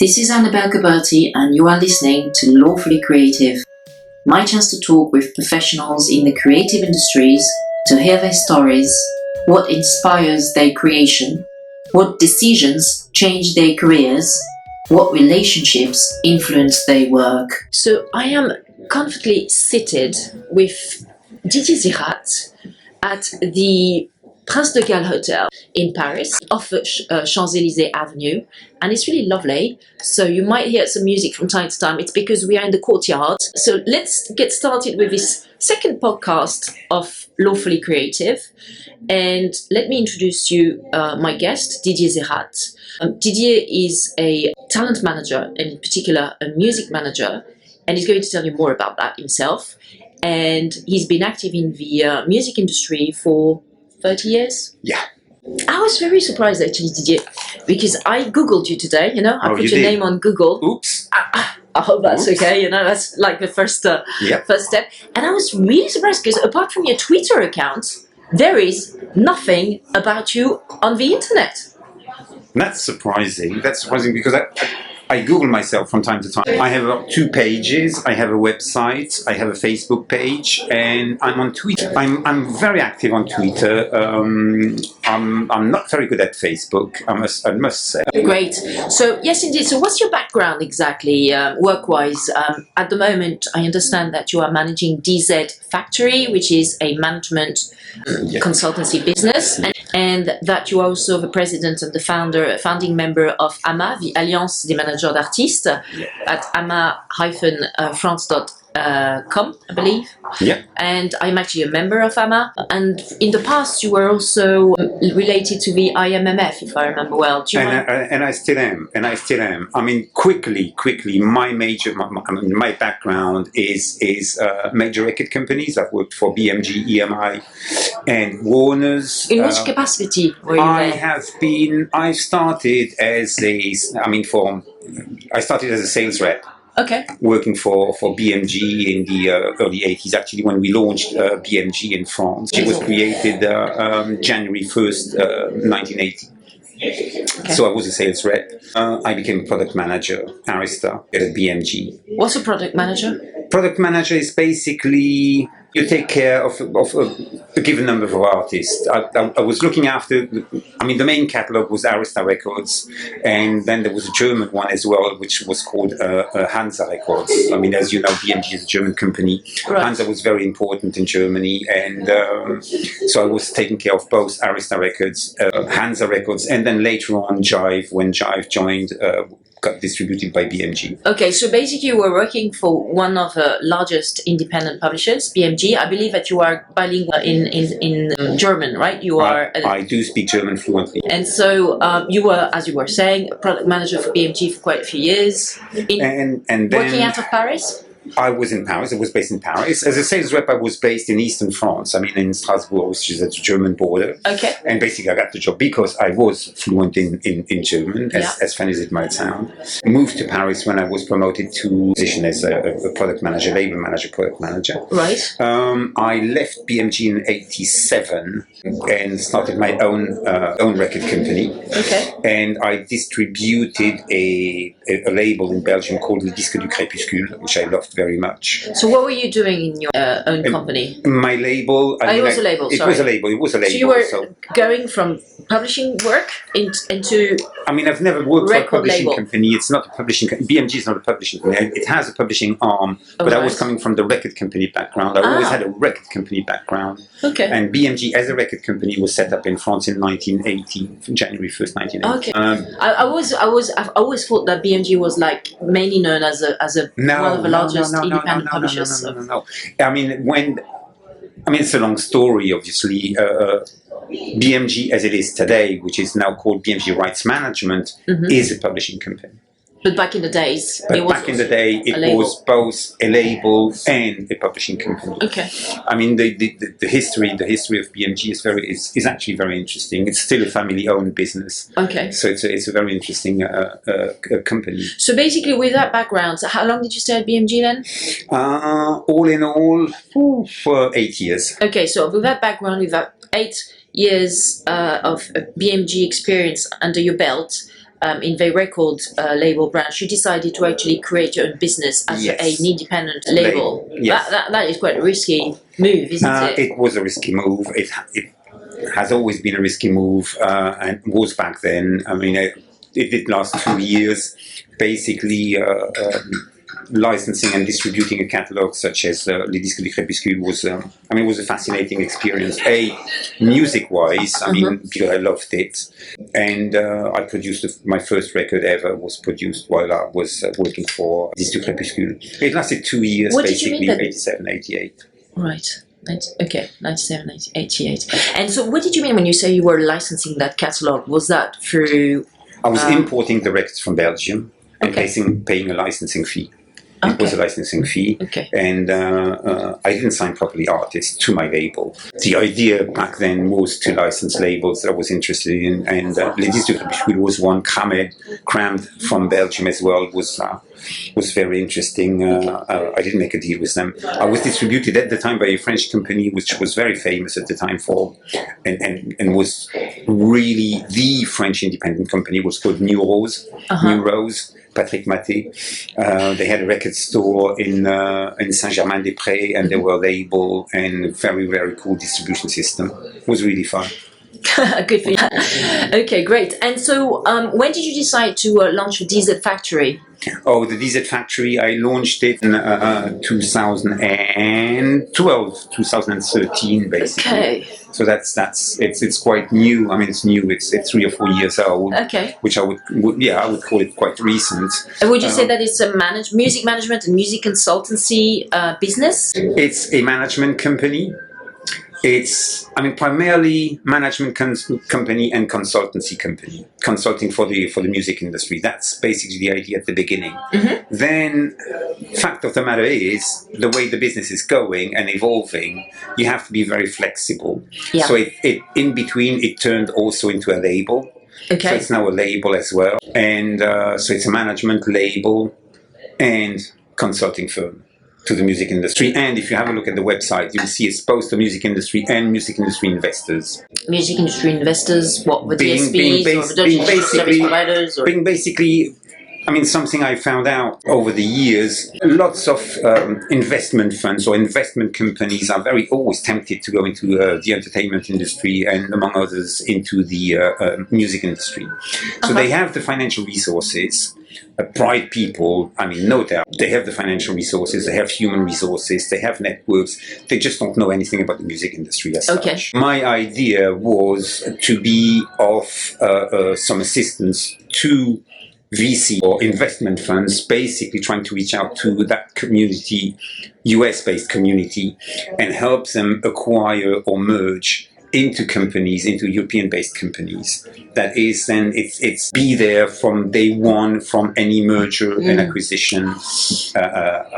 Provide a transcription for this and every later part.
This is Annabelle Gauberti and you are listening to Lawfully Creative, my chance to talk with professionals in the creative industries to hear their stories, what inspires their creation, what decisions change their careers, what relationships influence their work. So I am comfortably seated with Didier Zerath at the Prince de Galles Hotel in Paris, off Champs-Élysées Avenue, and it's really lovely. So you might hear some music from time to time. It's because we are in the courtyard. So let's get started with this second podcast of Lawfully Creative. And let me introduce you my guest, Didier Zerath. Didier is a talent manager, and in particular a music manager, and he's going to tell you more about that himself. And he's been active in the music industry for 30 years? Yeah. I was very surprised actually, Didier, because I Googled you today, I put your name on Google. Oops. I hope that's okay, that's like the first step. And I was really surprised because apart from your Twitter account, there is nothing about you on the internet. That's surprising because I Google myself from time to time. I have about 2 pages. I have a website. I have a Facebook page, and I'm on Twitter. I'm very active on Twitter. I'm not very good at Facebook. I must say. Great. So yes, indeed. So what's your background exactly, work-wise? At the moment, I understand that you are managing DZ Factory, which is a management consultancy business, and that you are also the president and the founding member of AMA, the Alliance des Managers d'Artistes, at ama-france.com, I believe. Yeah. And I'm actually a member of AMA. And in the past, you were also related to the IMMF, if I remember well. And I still am. I mean, quickly. My background is major record companies. I've worked for BMG, EMI, and Warner's. In which capacity were you there? I started as a sales rep. Okay. Working for BMG in the early 80s, actually, when we launched BMG in France. It was created January 1st, 1980. Okay. So I was a sales rep. I became a product manager, Arista, at BMG. What's a product manager? Product manager is basically you take care of a given number of artists. I was looking after, the main catalog was Arista Records, and then there was a German one as well, which was called Hansa Records. As you know, BMG is a German company. Right. Hansa was very important in Germany, and so I was taking care of both Arista Records, Hansa Records, and then later on Jive, when Jive joined, got distributed by BMG. Okay, so basically you were working for one of the largest independent publishers, BMG. I believe that you are bilingual in German, right? I do speak German fluently. And so you were, as you were saying, a product manager for BMG for quite a few years. And then working out of Paris? I was in Paris. I was based in Paris. As a sales rep, I was based in eastern France. In Strasbourg, which is at the German border. Okay. And basically, I got the job because I was fluent in German, as funny as it might sound. Moved to Paris when I was promoted to position as a product manager, label manager, product manager. Right. I left BMG in '87 and started my own record company. Okay. And I distributed a label in Belgium called Le Disque du Crépuscule, which I loved very much. So what were you doing in your own company? My label... It was a label, sorry. It was a label. So you were going from publishing work into I've never worked for a publishing label. Company. It's not a publishing company. BMG is not a publishing company. It has a publishing arm, but I was coming from the record company background. I always had a record company background. Okay. And BMG as a record company was set up in France in 1980, January 1st, 1980. Okay. I've always thought that BMG was mainly known as one of the largest independent publishers. No. It's a long story, obviously. BMG, as it is today, which is now called BMG Rights Management, is a publishing company. But back in the days, it was both a label and a publishing company. Okay. The history of BMG is actually very interesting. It's still a family-owned business. Okay. So it's a very interesting company. So basically, with that background, how long did you stay at BMG then? All in all, for 8 years. Okay. So with that background, with that 8 years of BMG experience under your belt. in the record label branch, you decided to actually create your own business as Yes. an independent label. Yes. That is quite a risky move, isn't it? It was a risky move. It has always been a risky move, and was back then. I mean, it did last 2 years, basically. Licensing and distributing a catalogue such as Les Disques du Crépuscule was, it was a fascinating experience. Music-wise, because I loved it, and I produced my first record ever was produced while I was working for Disques du Crépuscule. It lasted 2 years, What basically, did you mean 87, 88. Right. Okay, 97, 88. And so what did you mean when you say you were licensing that catalogue? Was that through... I was importing the records from Belgium and Okay. paying a licensing fee. It was a licensing fee, and I didn't sign properly artists to my label. The idea back then was to license labels that I was interested in, and Les Disques du Crépuscule was one. Crammed from Belgium as well was very interesting. I didn't make a deal with them. I was distributed at the time by a French company, which was very famous at the time for, and was really the French independent company. It was called New Rose. New Rose. Patrick Maté. They had a record store in Saint-Germain-des-Prés, and they were a label and very, very cool distribution system. It was really fun. Good for you. Okay, great. And so when did you decide to launch the DZ Factory? Oh, the DZ Factory, I launched it in 2012, 2013, basically. Okay. So it's quite new. I mean, it's new. It's 3 or 4 years old. Okay. Which I would call it quite recent. And would you say that it's a music management and music consultancy business? It's a management company. It's, primarily management company and consultancy company, consulting for the music industry. That's basically the idea at the beginning. Then, fact of the matter is, the way the business is going and evolving, you have to be very flexible. Yeah. So in between, it turned also into a label. Okay. So it's now a label as well, and so it's a management label and consulting firm to the music industry. And if you have a look at the website, you'll see it's both the music industry and music industry investors. Music industry investors, what, with Being DSPs or the service providers? Or? Being basically, something I found out over the years, lots of investment funds or investment companies are always tempted to go into the entertainment industry and, among others, into the music industry. So they have the financial resources. Bright people, no doubt, they have the financial resources, they have human resources, they have networks, they just don't know anything about the music industry as such. My idea was to be of some assistance to VC or investment funds, basically trying to reach out to that community, US-based community, and help them acquire or merge into companies, into European-based companies. That is, then it's be there from day one, from any merger and acquisition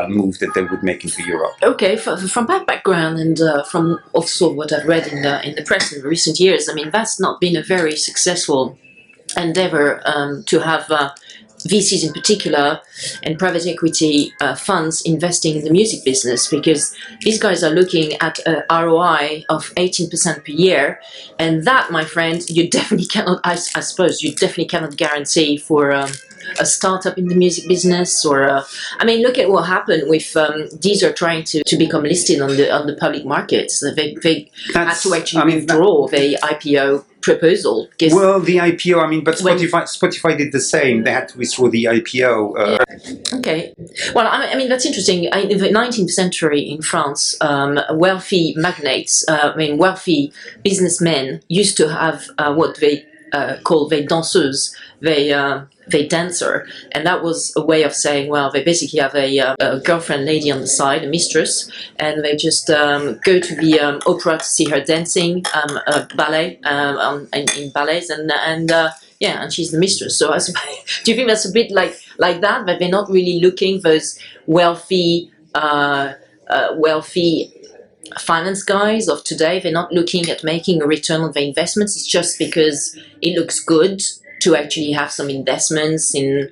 move that they would make into Europe. Okay, from that background and from also what I've read in the press in recent years, that's not been a very successful endeavor to have VCs in particular and private equity funds investing in the music business, because these guys are looking at a ROI of 18% per year, and that, my friend, you definitely cannot, I suppose, you definitely cannot guarantee for a startup in the music business. Or look at what happened with these are trying to become listed on the public markets. They had to actually withdraw the IPO proposal. Well, the IPO, but Spotify did the same. They had to withdraw the IPO. Okay. Well, that's interesting. In the 19th century in France, wealthy magnates, wealthy businessmen used to have what they call les danseuses, they dancer, and that was a way of saying, well, they basically have a girlfriend lady on the side, a mistress, and they just go to the opera to see her dancing, ballet, in ballets, and she's the mistress. So do you think that's a bit like that they're not really looking, those wealthy finance guys of today, they're not looking at making a return on their investments? It's just because it looks good to actually have some investments in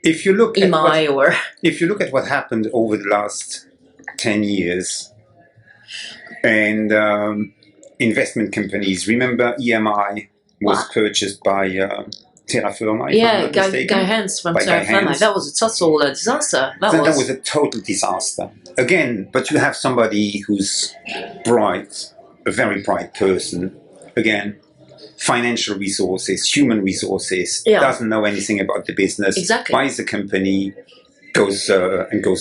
if you look EMI if you look at what happened over the last 10 years and investment companies, remember EMI was purchased by Terra Firma. Yeah, Guy Hans from Terra Firma. That was a total disaster. That was a total disaster. Again, but you have somebody who's bright, a very bright person. Again, financial resources, human resources, doesn't know anything about the business, buys the company, goes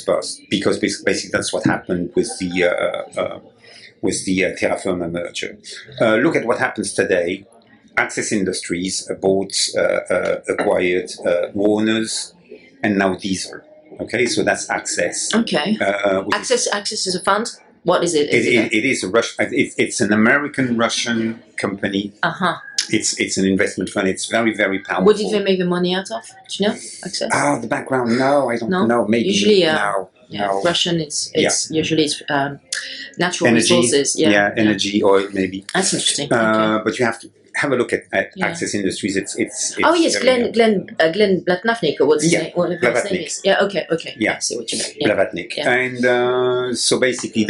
bust. Because basically that's what happened with the Terra Firma merger. Look at what happens today. Access Industries acquired Warner's and now Diesel. Okay, so that's Access. Okay. Access is a fund. What is it? It is a It's an American-Russian company. It's an investment fund. It's very, very powerful. What did they make the money out of? Do you know? Access. The background. No, I don't know. Maybe usually. No. Russian. It's usually natural energy, resources. Energy, oil, maybe. That's interesting. But you have to have a look at Access Industries. It's Glenn Blavatnik, or what's his name? What his name is? Yeah. Okay. Yeah. I see what you mean. Blavatnik. Yeah. And so basically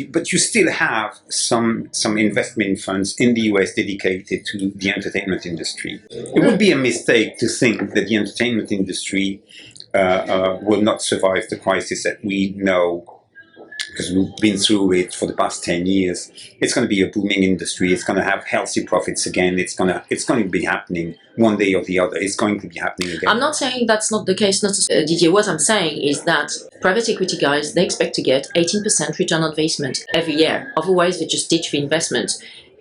but you still have some investment funds in the US dedicated to the entertainment industry. It would be a mistake to think that the entertainment industry will not survive the crisis that we know, because we've been through it for the past 10 years. It's going to be a booming industry. It's going to have healthy profits again. It's going to be happening one day or the other. It's going to be happening again. I'm not saying that's not the case, Didier. What I'm saying is that private equity guys, they expect to get 18% return on investment every year. Otherwise, they just ditch the investment.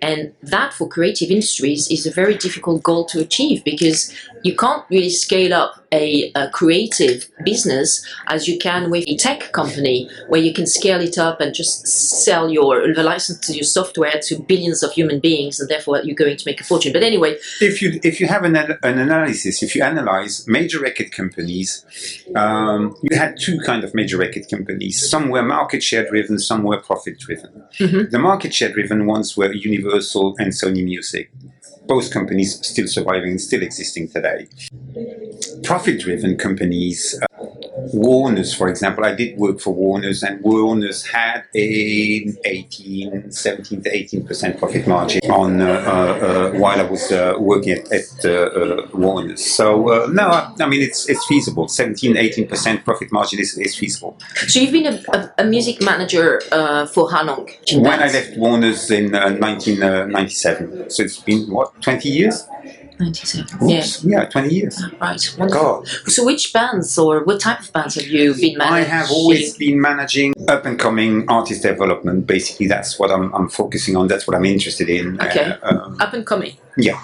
And that, for creative industries, is a very difficult goal to achieve, because you can't really scale up a creative business as you can with a tech company, where you can scale it up and just sell the license to your software to billions of human beings, and therefore you're going to make a fortune. But anyway, if you have an analysis, if you analyze major record companies, you had two kind of major record companies. Some were market share driven, some were profit driven. Mm-hmm. The market share driven ones were Universal and Sony Music. Both companies still surviving, still existing today. Profit-driven companies, Warner's, for example. I did work for Warner's, and Warner's had an 17 to 18% profit margin on while I was working at Warner's. So no, I mean it's feasible. 17-18% profit margin is feasible. So you've been a music manager for how long? When I left Warner's in 1997, so it's been 20 years? 97. Yeah, 20 years. Right. Wonderful. God. So which bands, or what type of bands have you been managing? I have always been managing up-and-coming artist development. Basically, that's what I'm focusing on. That's what I'm interested in. Okay. Up-and-coming. Yeah.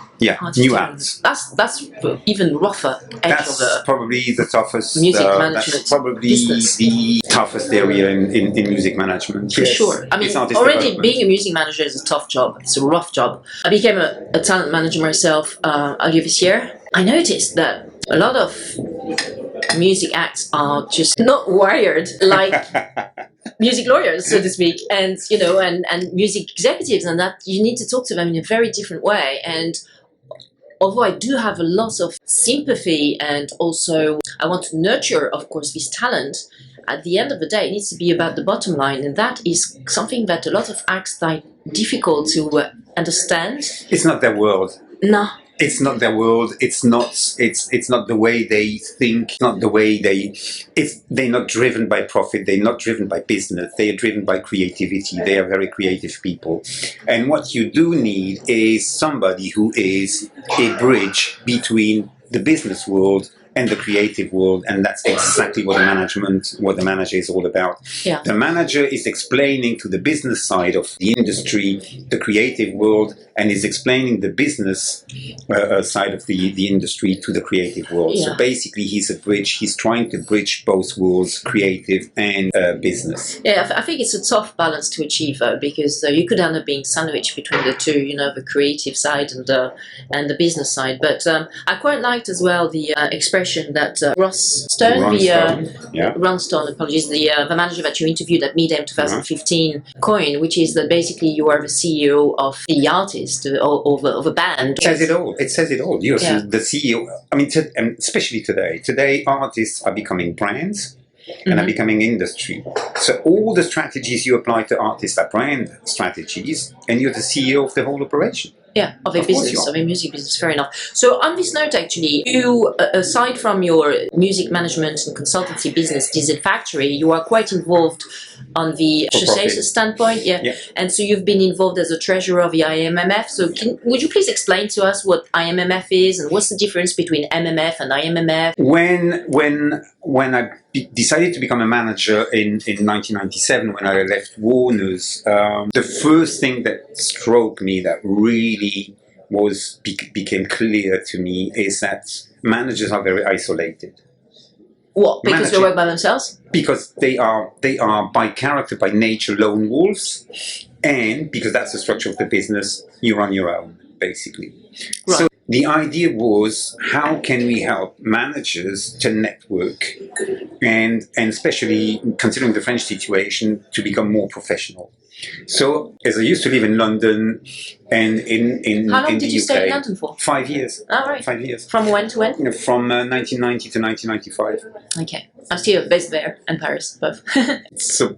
New acts. That's even rougher edge that's of probably the toughest. Music management. That's probably business. the toughest area in music management. For sure. I mean, already being a music manager is a tough job. It's a rough job. I became a talent manager myself earlier this year. I noticed that a lot of music acts are just not wired like music lawyers, so to speak, and and music executives, and that you need to talk to them in a very different way. And although I do have a lot of sympathy, and also I want to nurture, of course, this talent, at the end of the day, it needs to be about the bottom line, and that is something that a lot of acts find difficult to understand. It's not their world. No. It's not their world. It's not the way they think. It's not the way they're not driven by profit. They're not driven by business. They are driven by creativity. They are very creative people. And what you do need is somebody who is a bridge between the business world and the creative world, and that's exactly what the manager is all about. Yeah. The manager is explaining to the business side of the industry, the creative world, and is explaining the business side of the industry to the creative world. Yeah. So basically, he's a bridge. He's trying to bridge both worlds, creative and business. Yeah, I think it's a tough balance to achieve, because you could end up being sandwiched between the two, the creative side and the business side. But I quite liked as well the expression that Ross Stone, Ron Stone, apologies, the manager that you interviewed at Midem 2015 coined, which is that basically you are the CEO of the artist of a band. It says it all. It says it all. You're the CEO. I mean, especially today. Today, artists are becoming brands and are becoming industry. So all the strategies you apply to artists are brand strategies, and you're the CEO of the whole operation. Yeah, of a Of course business, you of a music business, fair enough. So on this note, actually, you, aside from your music management and consultancy business, Diesel Factory, you are quite involved on the For profit. association standpoint, yeah. Yeah. And so you've been involved as a treasurer of the IMMF. So would you please explain to us what IMMF is and what's the difference between MMF and IMMF? When I decided to become a manager in 1997, when I left Warner's, the first thing that struck me, that really became clear to me, is that managers are very isolated. What? Because they work by themselves? Because they are by character, by nature, lone wolves, and because that's the structure of the business, you're on your own, basically. Right. So the idea was, how can we help managers to network, and especially considering the French situation, to become more professional. So, as I used to live in London and in How long in did the you UK, stay in London for? 5 years. Oh, right. 5 years. From when to when? From 1990 to 1995. Okay. I'm still based there and Paris, both. So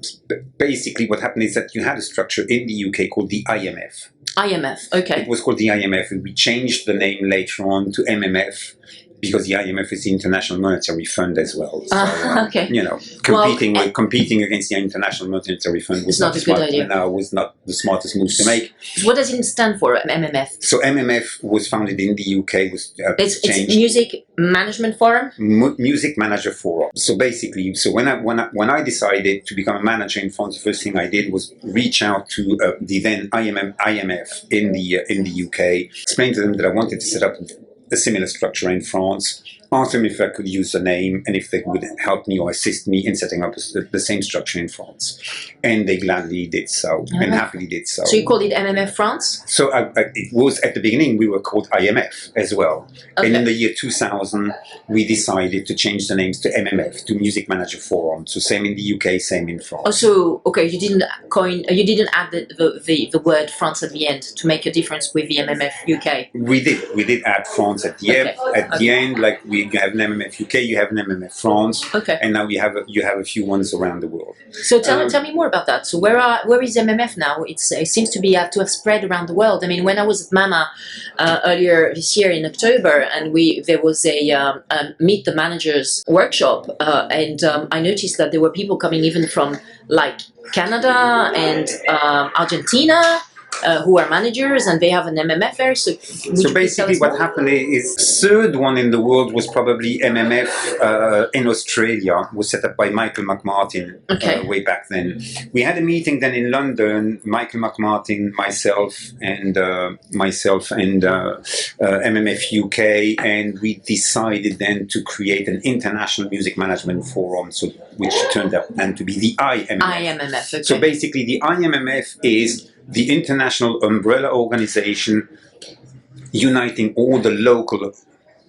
basically what happened is that you had a structure in the UK called the IMF. IMF, okay. It was called the IMF, and we changed the name later on to MMF, because the IMF is the International Monetary Fund as well. So, okay. You know, competing against the International Monetary Fund was not a good idea. Was not the smartest move to make. So what does it stand for, MMF? So MMF was founded in the UK. It's Music Management Forum? Music Manager Forum. So basically, when I decided to become a manager in France, the first thing I did was reach out to the then IMF in the UK, explain to them that I wanted to set up a similar structure in France, asked them if I could use the name and if they would help me or assist me in setting up the same structure in France. And they gladly did so, and happily did so. So you called it MMF France? So it was, at the beginning, we were called IMF as well. Okay. And in the year 2000, we decided to change the names to MMF, to Music Manager Forum. So same in the UK, same in France. Oh, so, okay, you didn't add the word France at the end to make a difference with the MMF UK? We did add France at the end. At the end, like we have an MMF UK, you have an MMF France, and now you have a few ones around the world. So tell me more about that. So where is MMF now? It seems to have spread around the world. I mean, when I was at MAMA earlier this year in October, and there was a Meet the Managers workshop, and I noticed that there were people coming even from like Canada and Argentina. Who are managers, and they have an MMF there. So basically what happened is, third one in the world was probably MMF in Australia, was set up by Michael McMartin way back then. We had a meeting then in London, Michael McMartin, myself and MMF UK, and we decided then to create an international music management forum, which turned out then to be the IMMF. IMMF, okay. So basically the IMMF is the international umbrella organization uniting all the local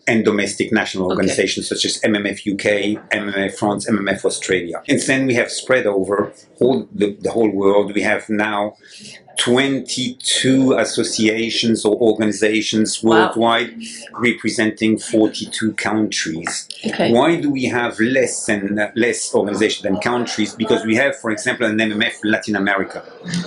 and domestic national organizations such as MMF UK, MMF France, MMF Australia. And then we have spread over the whole world. We have now 22 associations or organizations worldwide, representing 42 countries. Okay. Why do we have less organizations than countries? Because we have, for example, an MMF Latin America.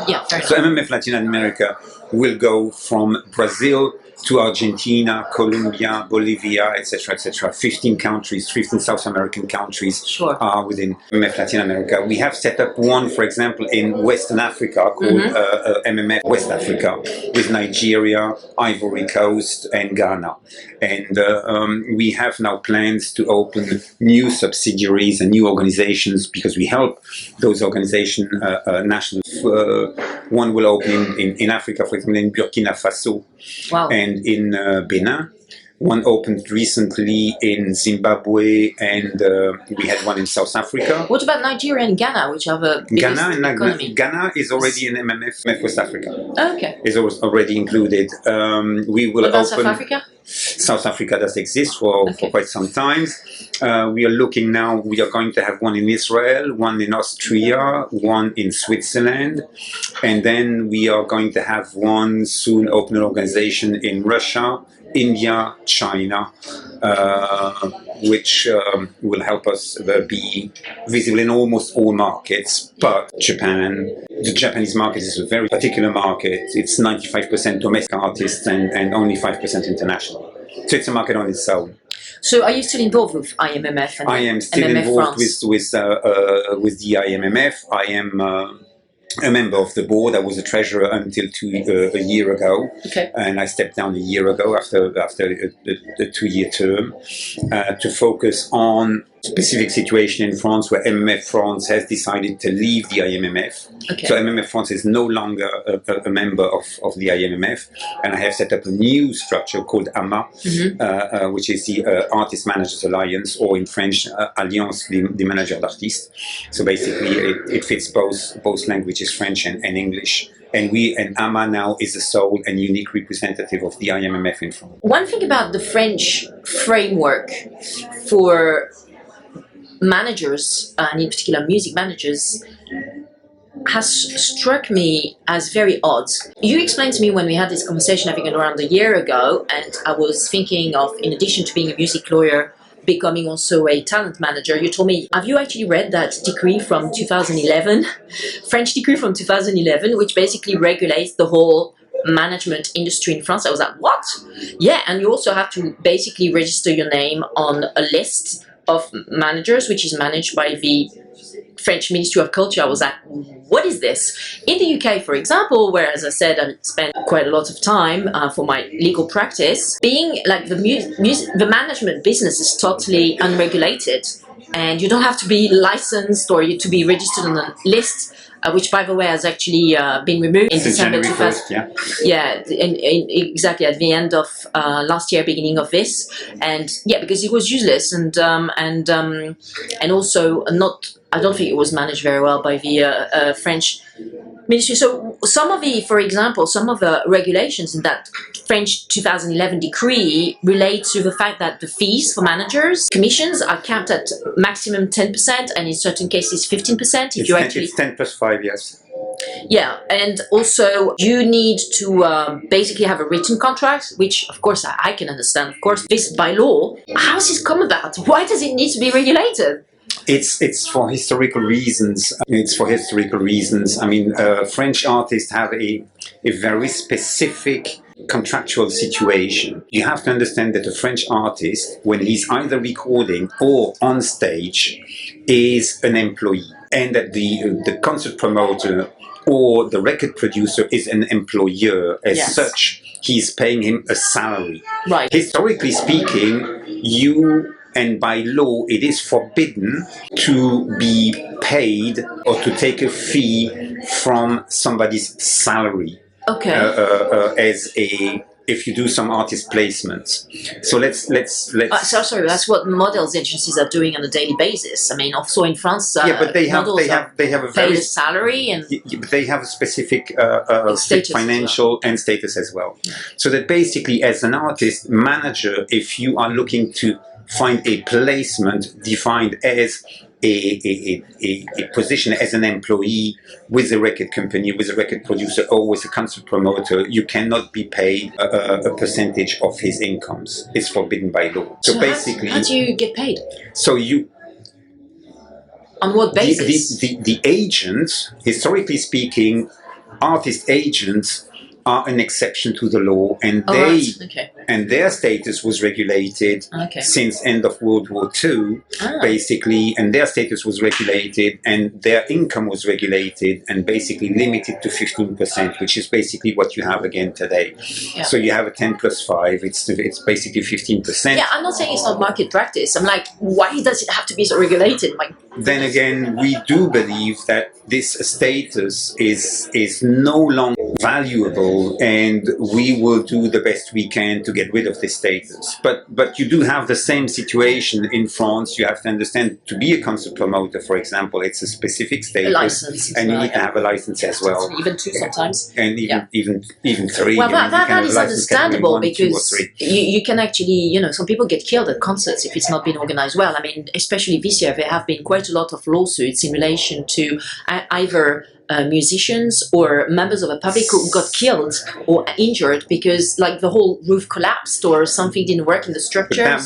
Yeah, fair enough. So MMF Latin America will go from Brazil to Argentina, Colombia, Bolivia, etc., etc. 15 countries, 15 South American countries are within MMF Latin America. We have set up one, for example, in Western Africa called MMF West Africa, with Nigeria, Ivory Coast, and Ghana. And we have now plans to open new subsidiaries and new organizations, because we help those organizations nationally. One will open in Africa, for example, in Burkina Faso. Wow. And in Benin. One opened recently in Zimbabwe, and we had one in South Africa. What about Nigeria and Ghana, which have a biggest economy? Ghana is already in MMF West Africa. Oh, okay. Is already included. We will open. South Africa? South Africa does exist for quite some time. We are looking now, we are going to have one in Israel, one in Austria, one in Switzerland, and then we are going to have one soon, open an organization in Russia India, China, which will help us be visible in almost all markets. But Japan, the Japanese market is a very particular market. It's 95% domestic artists and only 5% international. So it's a market on its own. So are you still involved with IMMF? And I am still MMF involved France? with the IMMF. I am a member of the board. I was a treasurer until a year ago, and I stepped down a year ago after the 2-year term to focus on specific situation in France where MMF France has decided to leave the IMMF. So MMF France is no longer a member of the IMMF, and I have set up a new structure called AMA, which is the Artist Managers Alliance, or in French, Alliance des Managers d'Artistes. So basically it fits both languages, French and English. And AMA now is the sole and unique representative of the IMMF in France. One thing about the French framework for managers, and in particular music managers, has struck me as very odd. You explained to me when we had this conversation, I think around a year ago, and I was thinking of, in addition to being a music lawyer, becoming also a talent manager. You told me, have you actually read that decree from 2011, French decree from 2011, which basically regulates the whole management industry in France? I was like, what? Yeah, and you also have to basically register your name on a list of managers, which is managed by the French Ministry of Culture. I was like, what is this? In the UK, for example, where, as I said, I spent quite a lot of time for my legal practice, being like the management business is totally unregulated, and you don't have to be licensed or to be registered on a list, which, by the way, has actually been removed in December 2000. Exactly at the end of last year, beginning of this, and because it was useless and also not. I don't think it was managed very well by the French ministry. So some of the regulations in that French 2011 decree relate to the fact that the fees for managers, commissions, are capped at maximum 10%, and in certain cases 15%. It's 10 plus 5, yes. Yeah, and also you need to basically have a written contract, which of course I can understand. Of course, this by law. How does this come about? Why does it need to be regulated? It's for historical reasons. I mean, French artists have a very specific contractual situation. You have to understand that a French artist, when he's either recording or on stage, is an employee, and that the concert promoter or the record producer is an employer. As such, he's paying him a salary. Right. Historically speaking, and by law, it is forbidden to be paid or to take a fee from somebody's salary. If you do some artist placements. So let's. Sorry, that's what models agencies are doing on a daily basis. I mean, also in France, but they have a very salary and but they have a specific financial and status as well. Yeah. So that basically, as an artist manager, if you are looking to find a placement defined as a position as an employee with a record company, with a record producer, or with a concert promoter, you cannot be paid a percentage of his incomes. It's forbidden by law. So basically, how do you get paid? So on what basis? The agents, historically speaking, artist agents are an exception to the law, and and their status was regulated since end of World War II, basically, and their status was regulated, and their income was regulated, and basically limited to 15%, which is basically what you have again today. Yeah. So you have a 10 plus 5, it's basically 15%. Yeah, I'm not saying it's not market practice. I'm like, why does it have to be so regulated? Then again, we do believe that this status is no longer valuable, and we will do the best we can to get rid of this status. But you do have the same situation in France. You have to understand, to be a concert promoter, for example, it's a specific status, a license, and you need to have a license as well. Even 2 sometimes, and even 3. Well, that is understandable, because you can actually, some people get killed at concerts if it's not been organized well. I mean, especially this year, there have been quite a lot of lawsuits in relation to either musicians or members of the public who got killed or injured because like the whole roof collapsed or something didn't work in the structure. That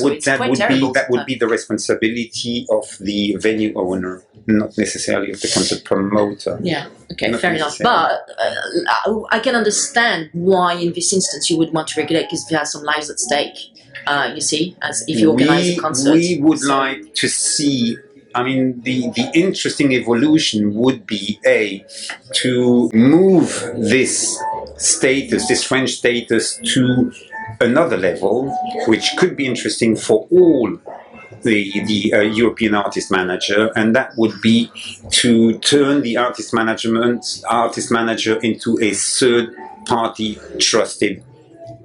would be the responsibility of the venue owner, not necessarily of the concert promoter. Yeah, okay, fair enough. But I can understand why in this instance you would want to regulate because there are some lives at stake, you see, as if you organize a concert. We would like to see, I mean, the interesting evolution would be, to move this status, this French status, to another level, which could be interesting for all the European artist manager, and that would be to turn the artist manager into a third-party trusted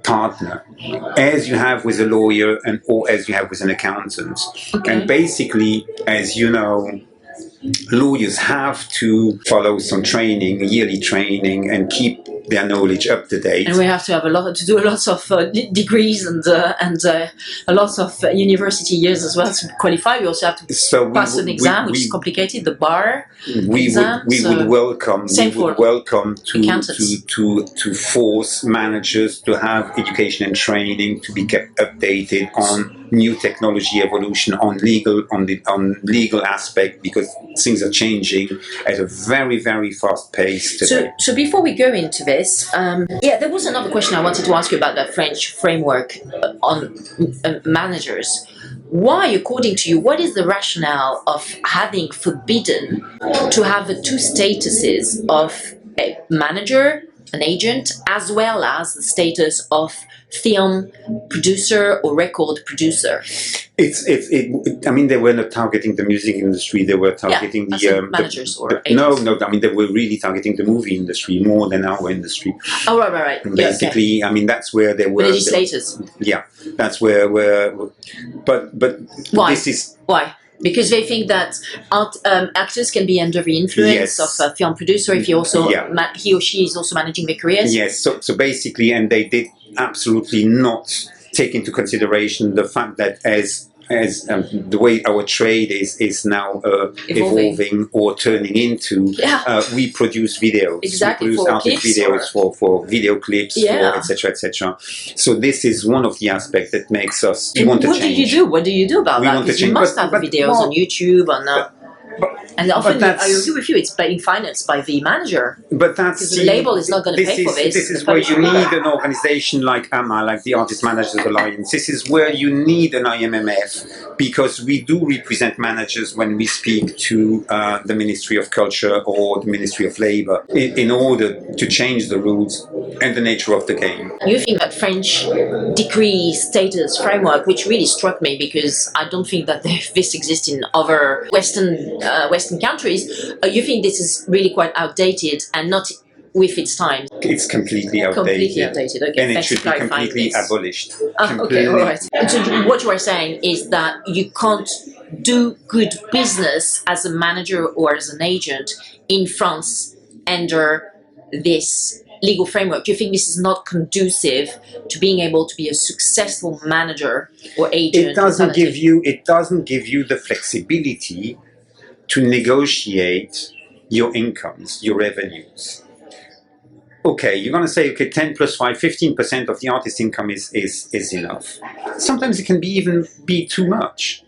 partner, as you have with a lawyer or as you have with an accountant. Okay. And basically, as you know, lawyers have to follow some training, yearly training, and keep their knowledge up to date. And we have to have do lots of degrees and a lot of university years as well to qualify. We also have to pass an exam, which is complicated. The bar exam. We would welcome to force managers to have education and training to be kept updated on new technology evolution, on legal aspect, because things are changing at a very, very fast pace today. So before we go into this, there was another question I wanted to ask you about the French framework on managers. Why, according to you, what is the rationale of having forbidden to have the two statuses of a manager, an agent, as well as the status of film producer or record producer? I mean, they were not targeting the music industry. They were targeting the managers or agents. No. I mean, they were really targeting the movie industry more than our industry. Oh, right. Basically, I mean, that's where they were. Legislators. That's where. But why? This is why. Because they think that actors can be under the influence of a film producer if he or she is also managing their careers. Yes. So basically, and they did absolutely not take into consideration the fact that as the way our trade is now evolving or turning into, we produce videos. Exactly, we produce artist videos for video clips, etc. So this is one of the aspects that makes us want to change. What do you do about that? Because you must have videos on YouTube and often, I agree with you, it's being financed by the manager. But that's the label is not going to pay for this. This is where you need an organization like AMA, like the Artist Managers Alliance. This is where you need an IMMF, because we do represent managers when we speak to the Ministry of Culture or the Ministry of Labour in order to change the rules and the nature of the game. You think that French decree status framework, which really struck me because I don't think that this exists in other Western countries, you think this is really quite outdated and not with its time? It's completely outdated. Completely outdated, okay. And it should be completely abolished. Okay, all right. And so what you are saying is that you can't do good business as a manager or as an agent in France under this legal framework. Do you think this is not conducive to being able to be a successful manager or agent? It doesn't give you the flexibility to negotiate your incomes, your revenues. Okay, you're going to say, 10 plus 5, 15% of the artist's income is enough. Sometimes it can even be too much.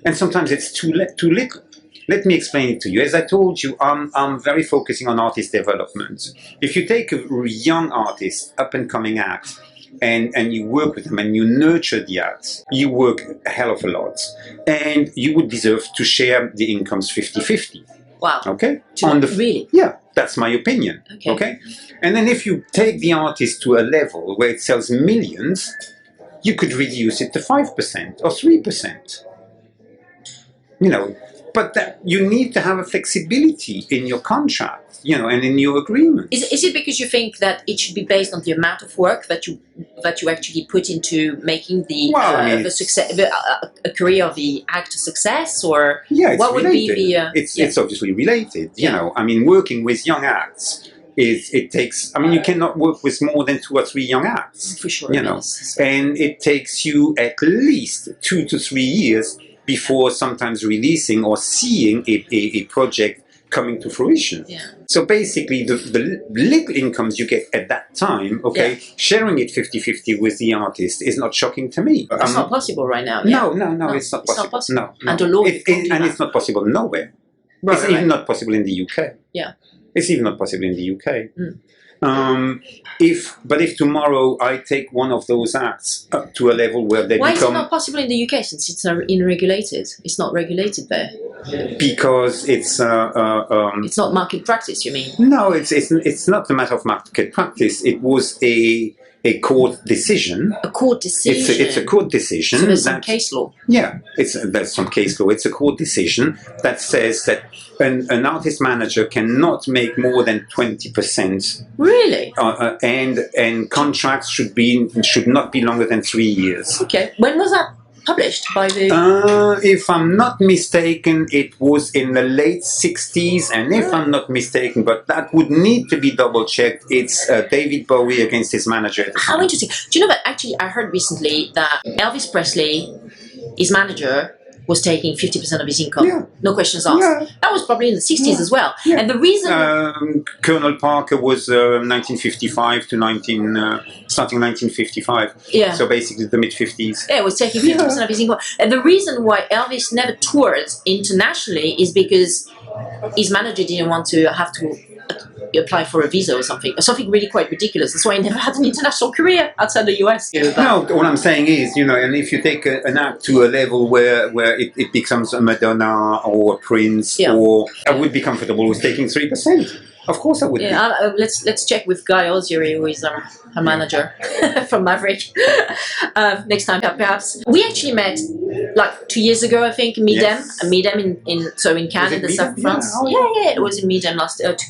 And sometimes it's too little. Let me explain it to you. As I told you, I'm very focusing on artist development. If you take a young artist, up-and-coming act, and you work with them and you nurture the acts, you work a hell of a lot. And you would deserve to share the incomes 50-50. Wow. Okay? Really? Yeah, that's my opinion. Okay? And then if you take the artist to a level where it sells millions, you could reduce it to 5% or 3%. But you need to have a flexibility in your contract, and in your agreement. Is it because you think that it should be based on the amount of work that you actually put into making the success, a career of the act a success, or what would related. be the? It's obviously related. Working with young acts you cannot work with more than 2 or 3 young acts. For sure, and it takes you at least 2 to 3 years before sometimes releasing or seeing a project coming to fruition. Yeah. So basically, the little incomes you get at that time, okay, sharing it 50-50 with the artist is not shocking to me. It's not possible right now. No, it's not possible. No. And the law it's not possible nowhere. Right, it's even not possible in the UK. Yeah. It's even not possible in the UK. If tomorrow I take one of those acts up to a level where they Why become... is it not possible in the UK since it's unregulated? It's not regulated there. Because it's... it's not market practice, you mean? No, it's not a matter of market practice. It was a court decision. A court decision? It's a court decision. So there's some case law? Yeah, there's some case law. It's a court decision that says that an artist manager cannot make more than 20%. Really? And contracts should not be longer than 3 years. Okay. When was that published by the... if I'm not mistaken, it was in the late 60s, and if I'm not mistaken, but that would need to be double-checked, it's David Bowie against his manager at the time. How interesting. Do you know that actually I heard recently that Elvis Presley, his manager, was taking 50% of his income. Yeah. No questions asked. Yeah. That was probably in the 60s as well. Yeah. And the reason... Colonel Parker was 1955 to starting 1955. Yeah. So basically the mid-50s. Yeah, was taking 50% of his income. And the reason why Elvis never toured internationally is because his manager didn't want to have to apply for a visa or something really quite ridiculous. That's why he never had an international career outside the US. No, what I'm saying is, and if you take an act to a level where it becomes a Madonna or a Prince, or I would be comfortable with taking 3%. Of course I would be. Let's check with Guy Osieri, who is her manager from Maverick. Next time, perhaps. We actually met like 2 years ago, I think, Midem in Cannes, in the south of France. Yeah, it was in Midem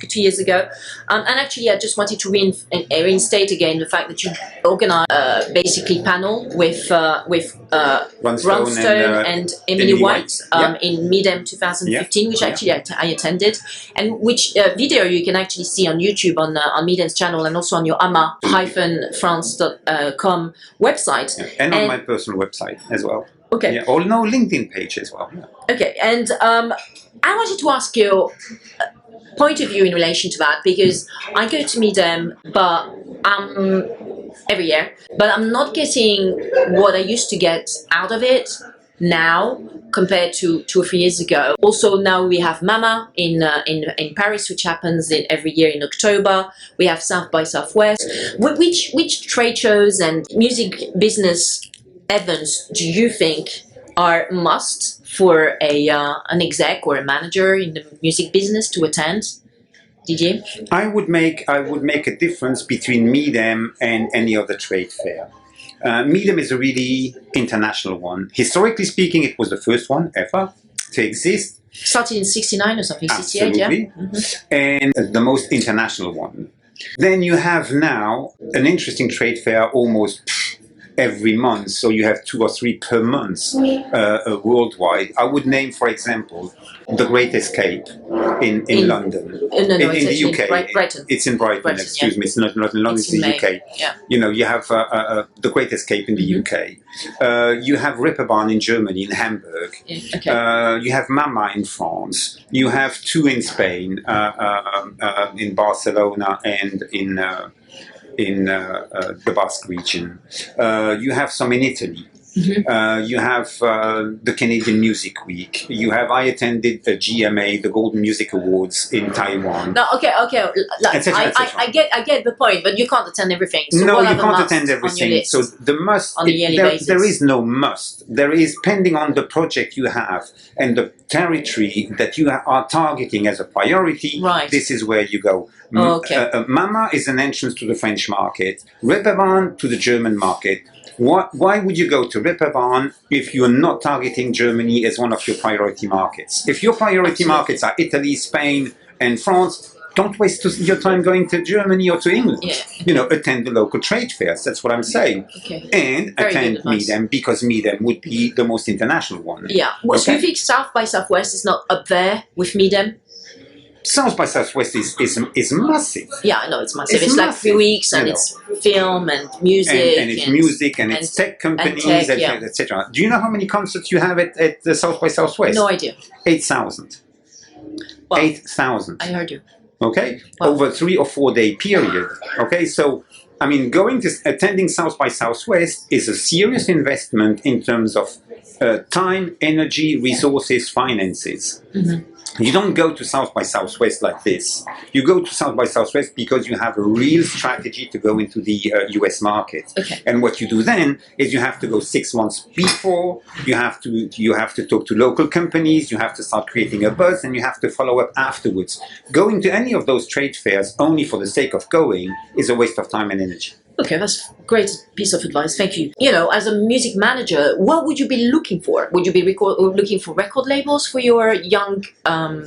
2 years ago. And actually, I just wanted to reinstate again the fact that you organized basically panel with Ron Stone and Emily White in Midem 2015, which actually I attended, and which video you can actually see on YouTube on Midem's channel and also on your ama-france.com website. Yeah. And on my personal website as well. Okay. Yeah, or no LinkedIn page as well. Yeah. Okay, and I wanted to ask your point of view in relation to that, because I go to Midem, but every year, but I'm not getting what I used to get out of it now compared to 2 or 3 years ago. Also, now we have Mama in Paris, which happens every year in October. We have South by Southwest. Which trade shows and music business events do you think are must for an exec or a manager in the music business to attend? Didier? I would make a difference between Midem and any other trade fair. Midem is a really international one. Historically speaking, it was the first one ever to exist. Started in 69 or something, 68, absolutely. Yeah? Mm-hmm. And the most international one. Then you have now an interesting trade fair almost every month, so you have 2 or 3 per month worldwide. I would name, for example, The Great Escape in London. In the UK. Brighton. It's in Brighton, excuse me. It's not in London, it's in the UK. Yeah. You have The Great Escape in the UK. You have Reeperbahn in Germany, in Hamburg. Okay. You have Mama in France. You have 2 in Spain, in Barcelona and in the Basque region. You have some in Italy. Mm-hmm. You have the Canadian Music Week. I attended the GMA, the Golden Music Awards in Taiwan. No, okay. Et cetera. I get the point, but you can't attend everything. So no, you can't attend everything. So the must, on a yearly basis. There is no must. There is, depending on the project you have and the territory that you are targeting as a priority, right. This is where you go. Okay. Mama is an entrance to the French market. Reeperbahn to the German market. Why would you go to Reeperbahn if you're not targeting Germany as one of your priority markets? If your priority markets are Italy, Spain, and France, don't waste your time going to Germany or to England. Yeah. Attend the local trade fairs. That's what I'm saying. Okay. And very attend Midem, because Midem would be the most international one. Yeah. Well, so you think South by Southwest is not up there with Midem? South by Southwest is massive. Yeah, I know it's massive. It's like 3 weeks, and it's film and music. And it's music, and it's tech companies, etc. Do you know how many concerts you have at the South by Southwest? No idea. 8,000. Wow. 8,000. I heard you. Okay, Wow. over 3 or 4 day period. Okay, so I mean, attending South by Southwest is a serious investment in terms of time, energy, resources, finances. Mm-hmm. You don't go to South by Southwest like this. You go to South by Southwest because you have a real strategy to go into the US market. Okay. And what you do then is you have to go 6 months before. You have to talk to local companies. You have to start creating a buzz, and you have to follow up afterwards. Going to any of those trade fairs only for the sake of going is a waste of time and energy. Okay, that's a great piece of advice. Thank you. You know, as a music manager, what would you be looking for? Would you be looking for record labels for your young,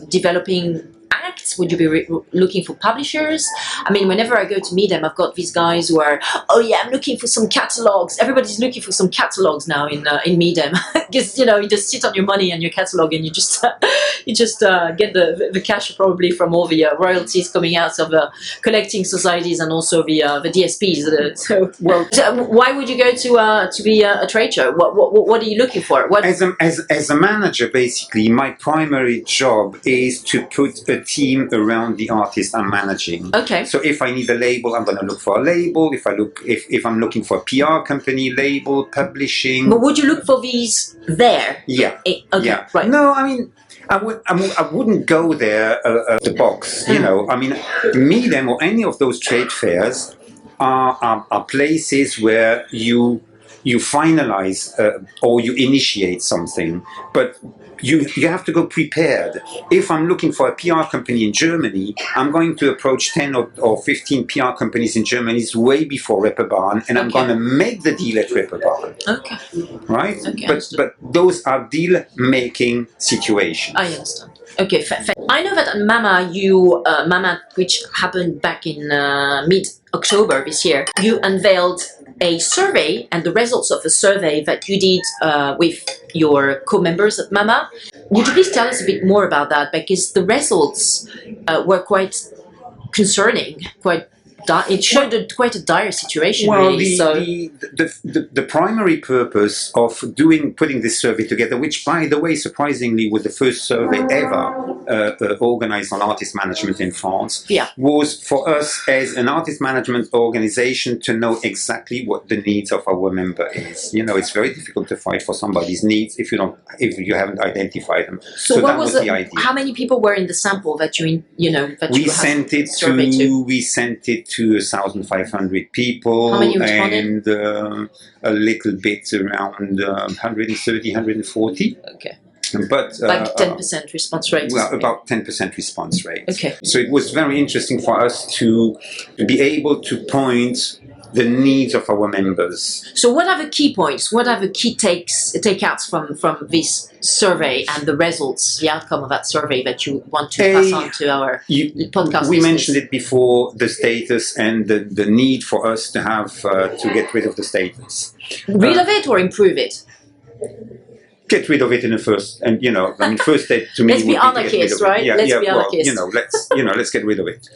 developing acts? Would you be looking for publishers? I mean, whenever I go to meet them, I've got these guys who are, oh yeah, I'm looking for some catalogs. Everybody's looking for some catalogs now in Medem. Because, you know, you just sit on your money and your catalog, and you just get the cash probably from all the royalties coming out of the collecting societies and also the DSPs. So why would you go to be a trade show? What are you looking for? As a manager, basically, my primary job is to put a team around the artist I'm managing. Okay. So if I need a label, I'm going to look for a label. If I'm looking for a PR company, label, publishing. But would you look for these there? Yeah. Okay. Yeah. Right. No, I mean, I wouldn't go there the box. You know, I mean, Medem or any of those trade fairs are places where you finalize or you initiate something, but you have to go prepared. If I'm looking for a PR company in Germany, I'm going to approach 10 or 15 PR companies in Germany way before Reeperbahn, and I'm going to make the deal at Reeperbahn. Okay. Right? Okay, but those are deal-making situations. I understand. Okay, I know that at Mama, which happened back in mid-October this year, you unveiled a survey and the results of a survey that you did with your co-members at Mama. Would you please tell us a bit more about that? Because the results were quite concerning, it showed quite a dire situation, well, really. The primary purpose of putting this survey together, which, by the way, surprisingly was the first survey ever organized on artist management in France, was for us as an artist management organization to know exactly what the needs of our member is. You know, it's very difficult to fight for somebody's needs if you haven't identified them. So that was the idea. How many people were in the sample that we sent it to 1,500 people. How many responded? And a little bit around 130, 140. Okay. But 10% response rate. Well, about 10% response rate. Okay. So it was very interesting for us to be able to point the needs of our members. So what are the key points? What are the key takeouts from this survey and the results, the outcome of that survey that you want to pass on to our podcast We listeners? mentioned it before, the status and the need for us to have to get rid of the status. Rid of it or improve it? Get rid of it in the first, and first step to me. Let's be anarchists, right? Let's be anarchists. Let's get rid of it.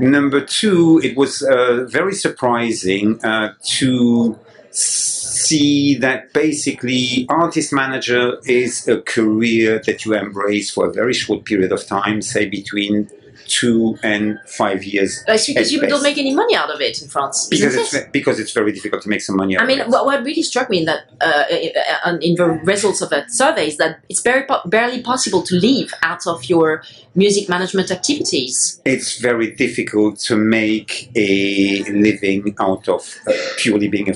Number two, it was very surprising to see that basically artist manager is a career that you embrace for a very short period of time, say between 2 and 5 years. That's because you don't make any money out of it in France. Because it's very difficult to make some money out of it. I mean, what really struck me in the results of that survey is that it's barely possible to live out of your music management activities. It's very difficult to make a living out of purely being a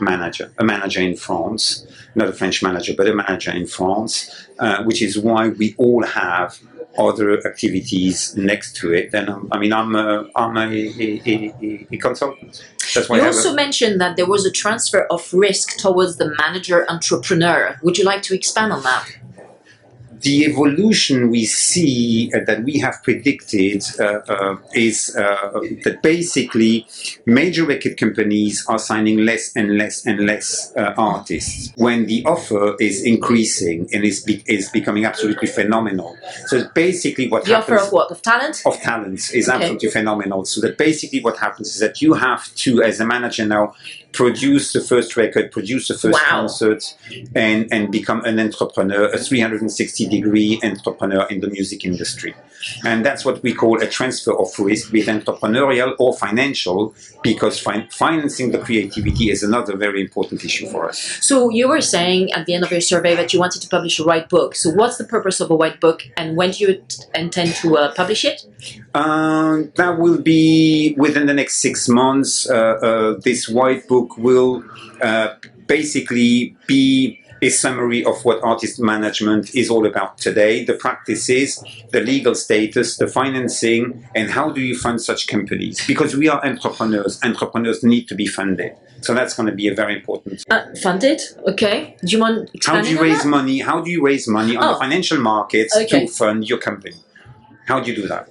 manager in France. Not a French manager, but a manager in France, which is why we all have other activities next to it. And I'm a consultant. That's why you also mentioned that there was a transfer of risk towards the manager entrepreneur. Would you like to expand on that? The evolution we see that we have predicted is that basically major record companies are signing less and less and less artists when the offer is increasing and is becoming absolutely phenomenal. So basically what happens... The offer of what? Of talent? Of talent is absolutely phenomenal. So that basically what happens is that you have to, as a manager now, produce the first record, produce the first Wow. concert, and become an entrepreneur, a 360-degree entrepreneur in the music industry. And that's what we call a transfer of risk, be it entrepreneurial or financial, because financing the creativity is another very important issue for us. So you were saying at the end of your survey that you wanted to publish a white book. So what's the purpose of a white book, and when do you intend to publish it? That will be within the next 6 months. This white book will basically be a summary of what artist management is all about today, the practices, the legal status, the financing, and how do you fund such companies? Because we are entrepreneurs. Entrepreneurs need to be funded. So that's going to be a very important. Funded? Okay. Do you want to expand? How do you raise money? How do you raise money on the financial markets to fund your company? How do you do that?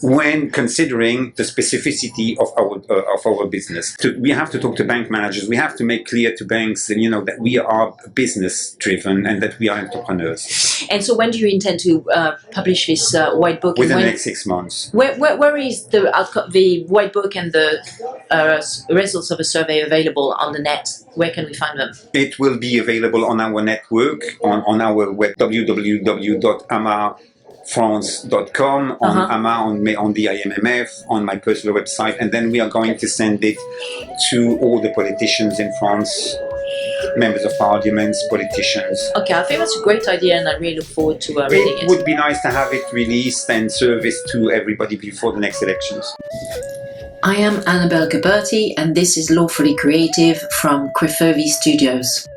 When considering the specificity of our business, we have to talk to bank managers. We have to make clear to banks, that we are business driven and that we are entrepreneurs. And so, when do you intend to publish this white book? Within the next 6 months. Where is the white book and the results of a survey available on the net? Where can we find them? It will be available on our network, on our web, www.amar.france.com, on AMA, on the IMMF, on my personal website, and then we are going to send it to all the politicians in France, members of parliaments, politicians. Okay, I think that's a great idea, and I really look forward to reading it. It would be nice to have it released and serviced to everybody before the next elections. I am Annabelle Gauberti, and this is Lawfully Creative from Crefovi Studios.